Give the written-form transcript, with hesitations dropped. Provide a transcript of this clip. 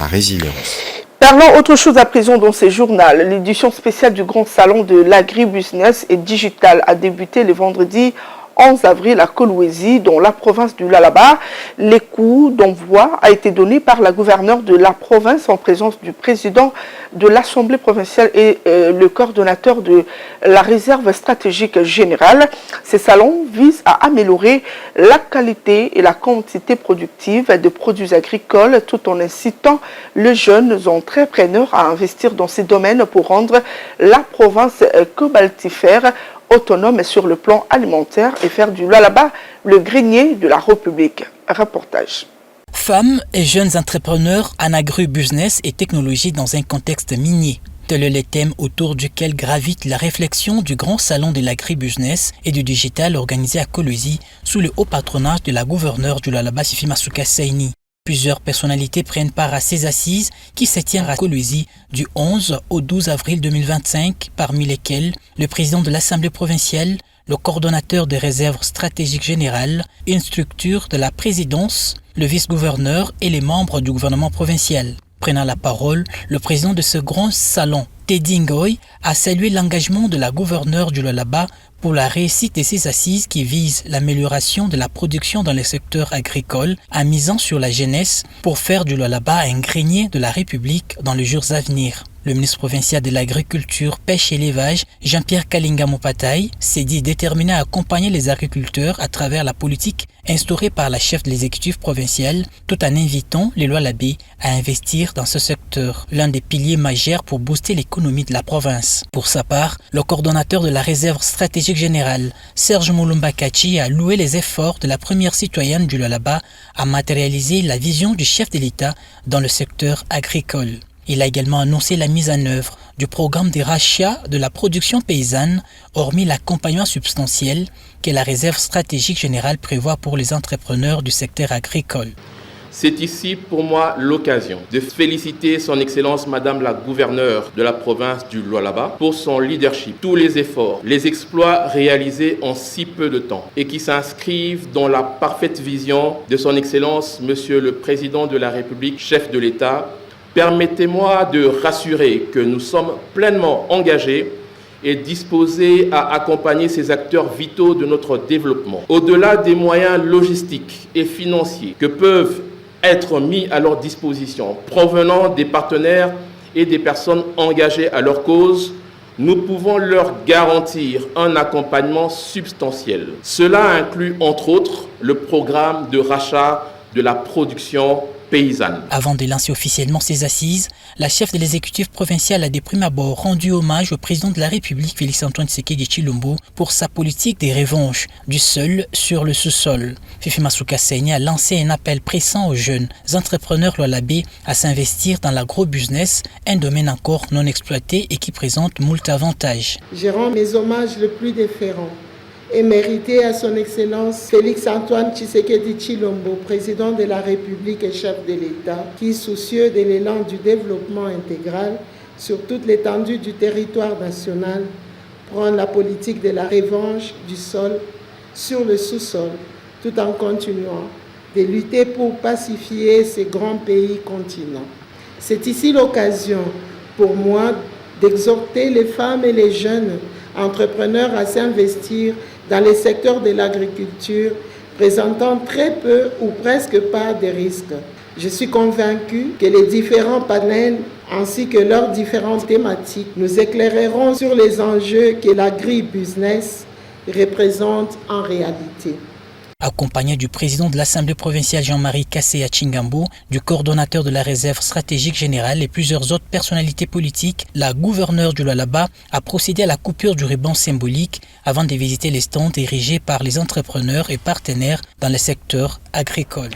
résilience. Parlons autre chose à présent dans ce journal. L'édition spéciale du Grand Salon de l'Agribusiness et Digital a débuté le vendredi 11 avril à Kolwezi, dans la province du Lualaba. Les coups d'envoi a été donné par la gouverneure de la province en présence du président de l'Assemblée provinciale et le coordonnateur de la réserve stratégique générale. Ces salons visent à améliorer la qualité et la quantité productive des produits agricoles tout en incitant les jeunes entrepreneurs à investir dans ces domaines pour rendre la province cobaltifère autonome sur le plan alimentaire et faire du Lualaba le grenier de la République. Reportage. Femmes et jeunes entrepreneurs en agribusiness et technologie dans un contexte minier. Tel est le thème autour duquel gravite la réflexion du Grand Salon de l'Agribusiness et du Digital organisé à Kolwezi sous le haut patronage de la gouverneure du Lualaba, Fifi Masuka Saini. Plusieurs personnalités prennent part à ces assises qui se tiennent à Kolwezi du 11 au 12 avril 2025, parmi lesquelles le président de l'Assemblée provinciale, le coordonnateur des réserves stratégiques générales, une structure de la présidence, le vice-gouverneur et les membres du gouvernement provincial. Prenant la parole, le président de ce grand salon, Teddy Ngoy, a salué l'engagement de la gouverneure du Lualaba pour la réussite de ces assises qui visent l'amélioration de la production dans le secteur agricole en misant sur la jeunesse pour faire du Lualaba un grenier de la République dans les jours à venir. Le ministre provincial de l'Agriculture, Pêche et Élevage, Jean-Pierre Kalinga Mopataï, s'est dit déterminé à accompagner les agriculteurs à travers la politique instaurée par la chef de l'exécutif provincial, tout en invitant les Lualabais à investir dans ce secteur, l'un des piliers majeurs pour booster l'économie de la province. Pour sa part, le coordonnateur de la réserve stratégique générale, Serge Moulumba Kachi, a loué les efforts de la première citoyenne du Lualaba à matérialiser la vision du chef de l'État dans le secteur agricole. Il a également annoncé la mise en œuvre du programme de rachat de la production paysanne, hormis l'accompagnement substantiel que la réserve stratégique générale prévoit pour les entrepreneurs du secteur agricole. C'est ici pour moi l'occasion de féliciter son Excellence Madame la Gouverneure de la province du Lualaba pour son leadership, tous les efforts, les exploits réalisés en si peu de temps et qui s'inscrivent dans la parfaite vision de son Excellence Monsieur le Président de la République, chef de l'État. Permettez-moi de rassurer que nous sommes pleinement engagés et disposés à accompagner ces acteurs vitaux de notre développement. Au-delà des moyens logistiques et financiers que peuvent être mis à leur disposition, provenant des partenaires et des personnes engagées à leur cause, nous pouvons leur garantir un accompagnement substantiel. Cela inclut entre autres le programme de rachat de la production paysanne. Avant de lancer officiellement ces assises, la chef de l'exécutif provincial a de prime abord rendu hommage au président de la République, Félix-Antoine Tshisekedi Tshilombo, pour sa politique des revanches, du sol sur le sous-sol. Fifi Masuka Saini a lancé un appel pressant aux jeunes entrepreneurs lualabais à s'investir dans l'agro-business, un domaine encore non exploité et qui présente moult avantages. Je rends mes hommages le plus déférents et mérité à son Excellence Félix-Antoine Tshisekedi Tshilombo, président de la République et chef de l'État, qui, soucieux de l'élan du développement intégral sur toute l'étendue du territoire national, prend la politique de la revanche du sol sur le sous-sol, tout en continuant de lutter pour pacifier ces grands pays continents. C'est ici l'occasion pour moi d'exhorter les femmes et les jeunes entrepreneurs à s'investir dans les secteurs de l'agriculture présentant très peu ou presque pas de risques. Je suis convaincu que les différents panels ainsi que leurs différentes thématiques nous éclaireront sur les enjeux que l'agribusiness représente en réalité. Accompagné du président de l'Assemblée provinciale Jean-Marie Kasseya Tchingambo, du coordonnateur de la réserve stratégique générale et plusieurs autres personnalités politiques, la gouverneure du Lualaba a procédé à la coupure du ruban symbolique avant de visiter les stands érigés par les entrepreneurs et partenaires dans le secteur agricole.